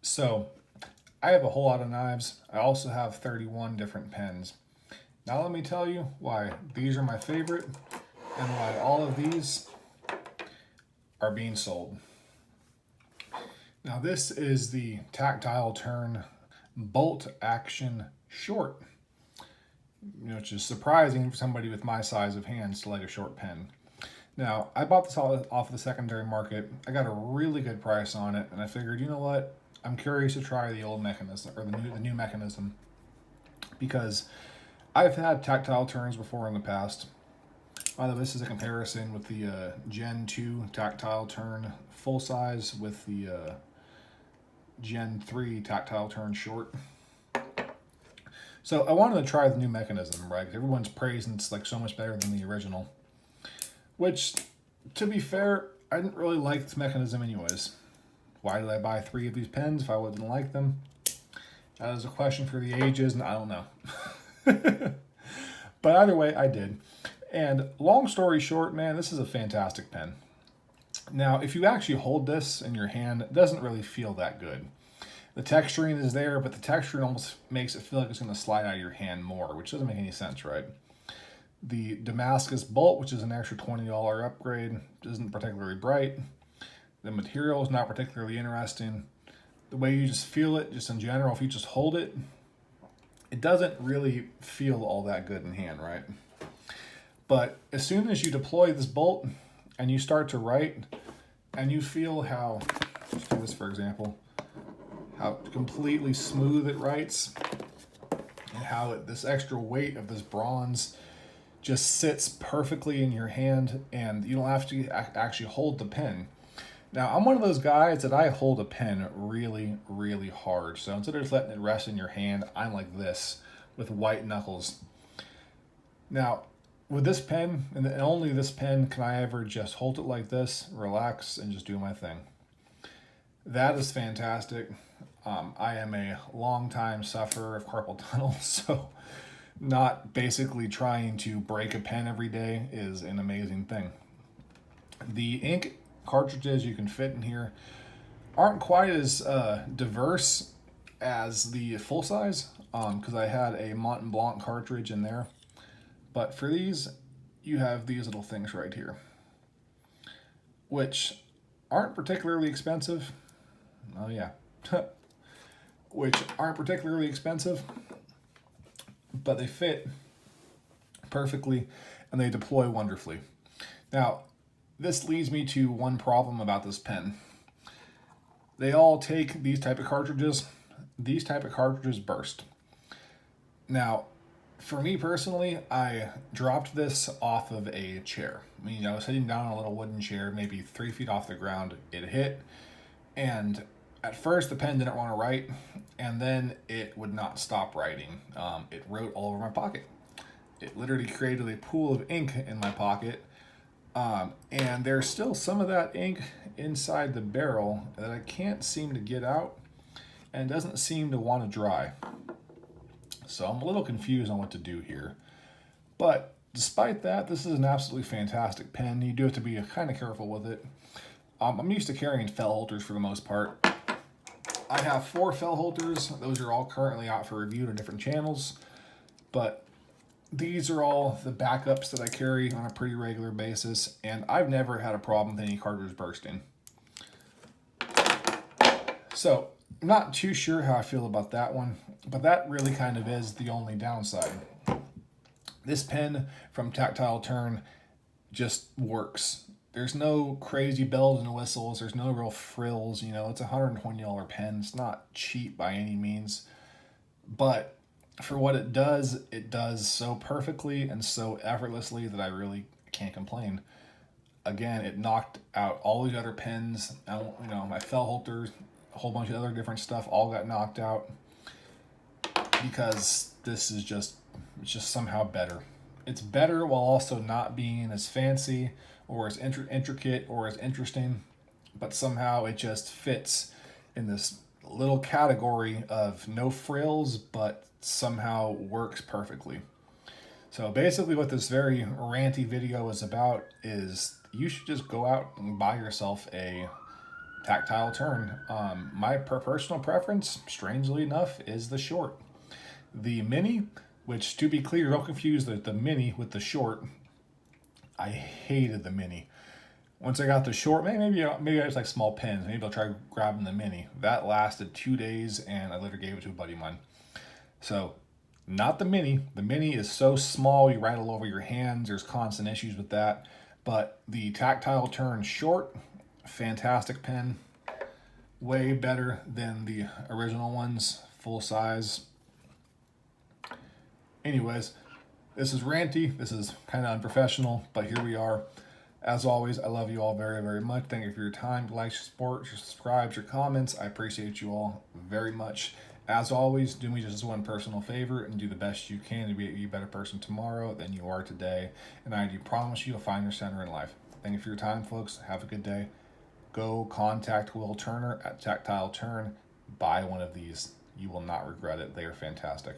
So I have a whole lot of knives. I also have 31 different pens. Now let me tell you why these are my favorite and why all of these are being sold. Now this is the Tactile Turn bolt action short, which is surprising for somebody with my size of hands to like a short pen. Now, I bought this off the secondary market. I got a really good price on it, and I figured, you know what? I'm curious to try the old mechanism, or the new mechanism, because I've had tactile turns before in the past. By the way, this is a comparison with the Gen 2 tactile turn full size with the Gen 3 tactile turn short. So I wanted to try the new mechanism, right? Everyone's praising it's like so much better than the original. Which, to be fair, I didn't really like this mechanism anyways. Why did I buy 3 of these pens if I wouldn't like them? That is a question for the ages, and I don't know. But either way, I did. And long story short, man, this is a fantastic pen. Now, if you actually hold this in your hand, it doesn't really feel that good. The texturing is there, but the texturing almost makes it feel like it's going to slide out of your hand more, which doesn't make any sense, right? The Damascus bolt, which is an extra $20 upgrade, isn't particularly bright. The material is not particularly interesting. The way you just feel it, just in general, if you just hold it, it doesn't really feel all that good in hand, right? But as soon as you deploy this bolt and you start to write, and you feel how, let's do this for example, how completely smooth it writes, and how this extra weight of this bronze just sits perfectly in your hand, and you don't have to actually hold the pen. Now, I'm one of those guys that I hold a pen really, really hard. So instead of just letting it rest in your hand, I'm like this with white knuckles. Now, with this pen, and only this pen, can I ever just hold it like this, relax, and just do my thing. That is fantastic. I am a long-time sufferer of carpal tunnel, so not basically trying to break a pen every day is an amazing thing. The ink cartridges you can fit in here aren't quite as diverse as the full size, because I had a Mont Blanc cartridge in there. But for these, you have these little things right here, which aren't particularly expensive. Oh yeah. Which aren't particularly expensive, but they fit perfectly and they deploy wonderfully. Now, this leads me to one problem about this pen. They all take these type of cartridges. These type of cartridges burst. Now, for me personally, I dropped this off of a chair. I was sitting down on a little wooden chair, maybe 3 feet off the ground. It hit, and at first the pen didn't want to write, and then it would not stop writing. It wrote all over my pocket. It literally created a pool of ink in my pocket, and there's still some of that ink inside the barrel that I can't seem to get out, and doesn't seem to want to dry. So I'm a little confused on what to do here. But despite that, this is an absolutely fantastic pen. You do have to be kind of careful with it. I'm used to carrying fell holders for the most part. I have 4 fell holders. Those are all currently out for review to different channels. But these are all the backups that I carry on a pretty regular basis. And I've never had a problem with any cartridge bursting. So I'm not too sure how I feel about that one. But that really kind of is the only downside. This pen from Tactile Turn just works. There's no crazy bells and whistles. There's no real frills. It's a $120 pen. It's not cheap by any means. But for what it does so perfectly and so effortlessly that I really can't complain. Again, it knocked out all these other pens. My fell holders, a whole bunch of other different stuff all got knocked out, because this is just somehow better. It's better while also not being as fancy or as intricate or as interesting, but somehow it just fits in this little category of no frills, but somehow works perfectly. So basically what this very ranty video is about is you should just go out and buy yourself a Tactile Turn. My personal preference, strangely enough, is the short. The mini, which to be clear, don't confuse the mini with the short. I hated the mini. Once I got the short, maybe I just like small pens. Maybe I'll try grabbing the mini. That lasted 2 days, and I later gave it to a buddy of mine. So, not the mini. The mini is so small, you rattle over your hands. There's constant issues with that. But the Tactile Turn short, fantastic pen. Way better than the original ones, full size. Anyways, this is ranty. This is kind of unprofessional, but here we are. As always, I love you all very, very much. Thank you for your time, your likes, your support, your subscribes, your comments. I appreciate you all very much. As always, do me just one personal favor and do the best you can to be a better person tomorrow than you are today. And I do promise you'll find your center in life. Thank you for your time, folks. Have a good day. Go contact Will Turner at Tactile Turn. Buy one of these. You will not regret it. They are fantastic.